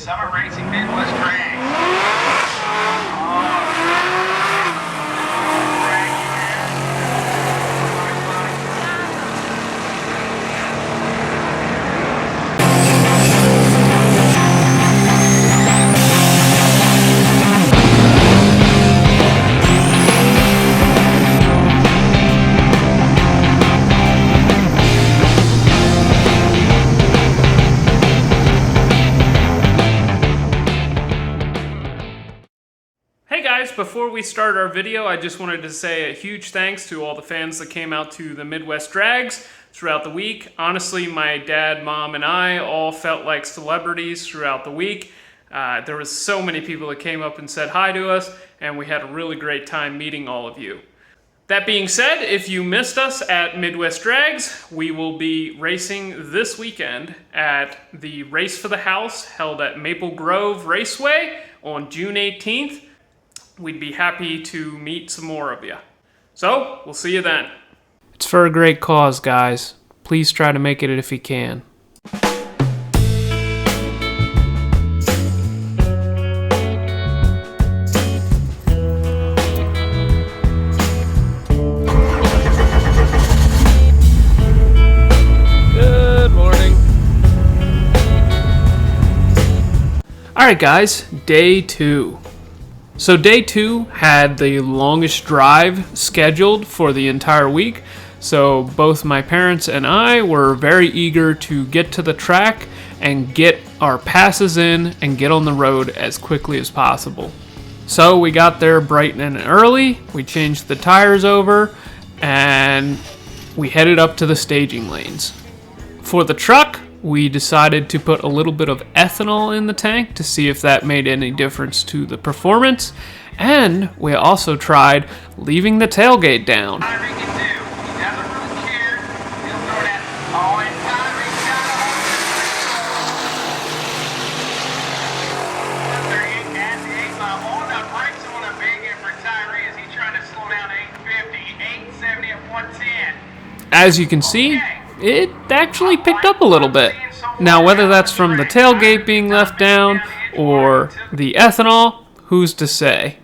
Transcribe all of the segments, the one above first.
Summer Racing Midwest Drag. Before we start our video, I just wanted to say a huge thanks to all the fans that came out to the Midwest Drags throughout the week. Honestly, my dad, mom, and I all felt like celebrities throughout the week. There was so many people that came up and said hi to us, and we had a really great time meeting all of you. That being said, if you missed us at Midwest Drags, we will be racing this weekend at the Race for the House held at Maple Grove Raceway on June 18th. We'd be happy to meet some more of you. So, we'll see you then. It's for a great cause, guys. Please try to make it if you can. Good morning. Alright guys, day 2. So day 2 had the longest drive scheduled for the entire week, so both my parents and I were very eager to get to the track and get our passes in and get on the road as quickly as possible. So we got there bright and early, we changed the tires over, and we headed up to the staging lanes. For the truck, we decided to put a little bit of ethanol in the tank to see if that made any difference to the performance. And we also tried leaving the tailgate down. As you can see, it actually picked up a little bit. Now, whether that's from the tailgate being left down or the ethanol, who's to say?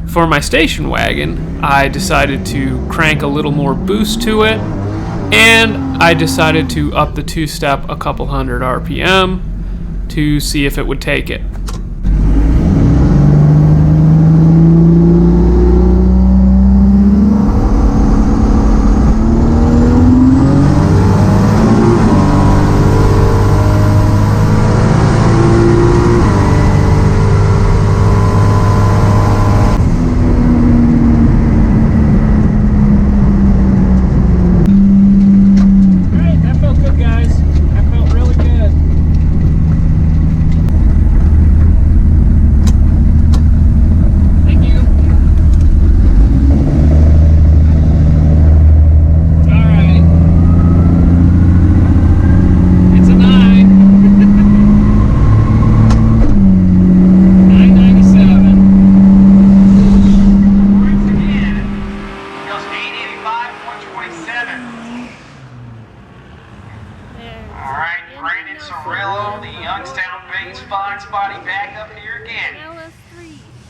For my station wagon, I decided to crank a little more boost to it, and I decided to up the two-step a couple hundred RPM to see if it would take it.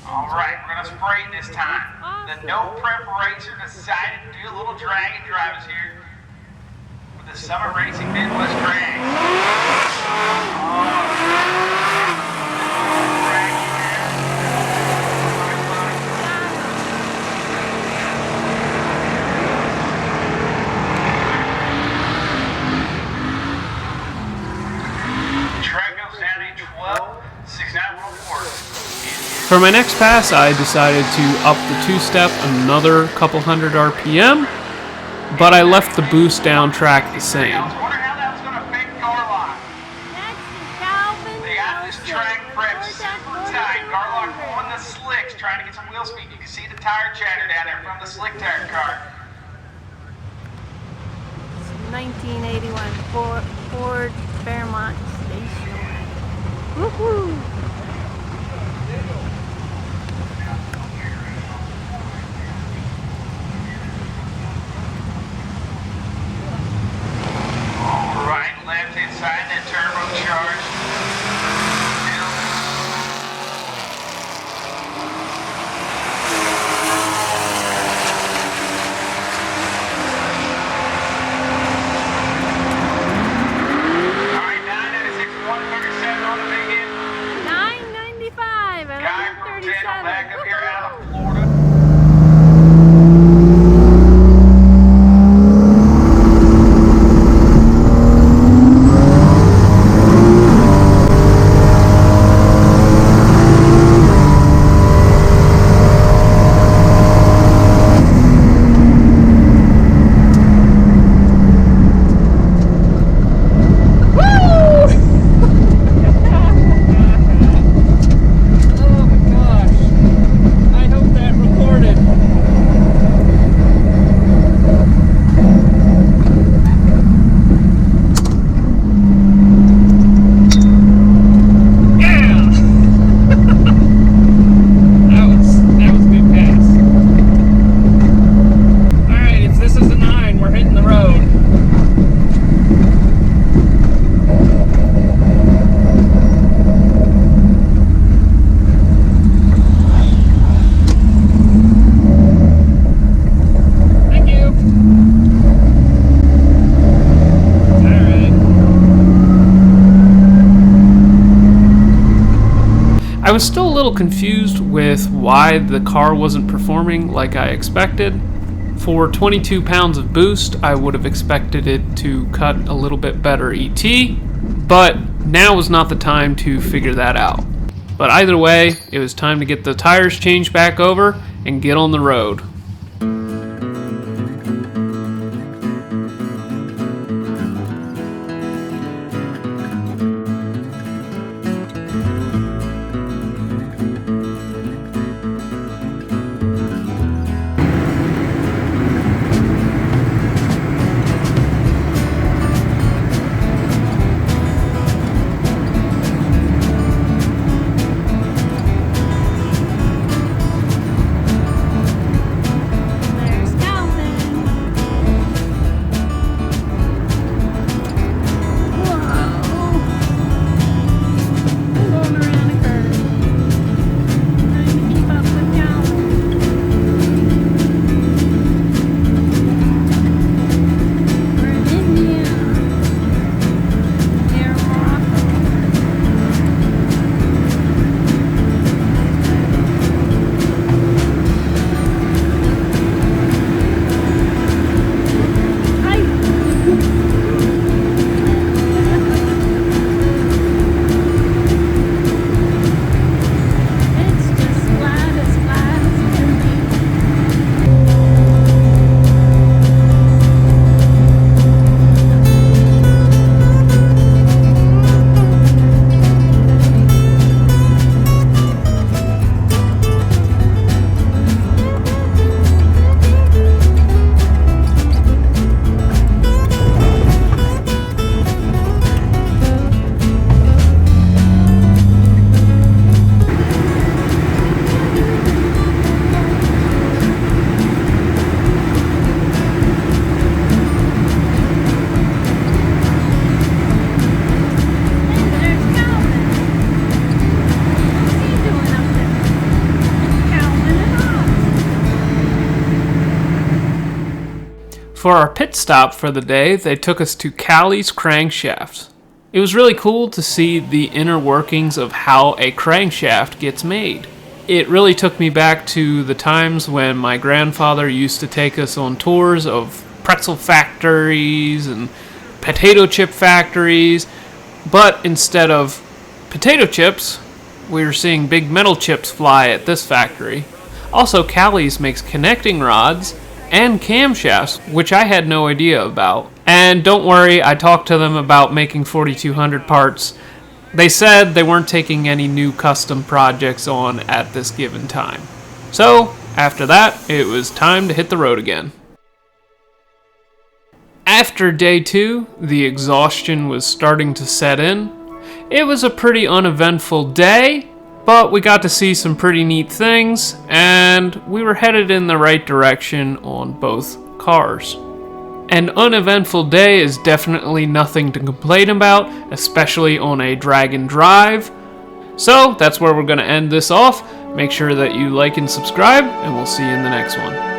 Alright, we're going to spray it this time. The no prep racer decided to do a little drag and drive us here with the Summer Racing Midwest Drag. For my next pass, I decided to up the two-step another couple hundred RPM, but I left the boost down track the same. I wonder how that was going to affect Garlock. They got this track prepped super tight. Garlock on the slicks, trying to get some wheel speed. You can see the tire chatter down there from the slick tire car. 1981 Ford Fairmont station wagon. Woohoo! Right, left hand side, that turbocharged. was still a little confused with why the car wasn't performing like I expected. For 22 pounds of boost, I would have expected it to cut a little bit better ET, but now was not the time to figure that out. But either way, it was time to get the tires changed back over and get on the road. For our pit stop for the day, they took us to Callie's crankshaft. It was really cool to see the inner workings of how a crankshaft gets made. It really took me back to the times when my grandfather used to take us on tours of pretzel factories and potato chip factories, but instead of potato chips, we were seeing big metal chips fly at this factory. Also, Callie's makes connecting rods and camshafts, which I had no idea about. And don't worry, I talked to them about making 4200 parts. They said they weren't taking any new custom projects on at this given time. So, after that, it was time to hit the road again. After day 2, the exhaustion was starting to set in. It was a pretty uneventful day, but we got to see some pretty neat things, and we were headed in the right direction on both cars. An uneventful day is definitely nothing to complain about, especially on a drag and drive. So that's where we're going to end this off. Make sure that you like and subscribe, and we'll see you in the next one.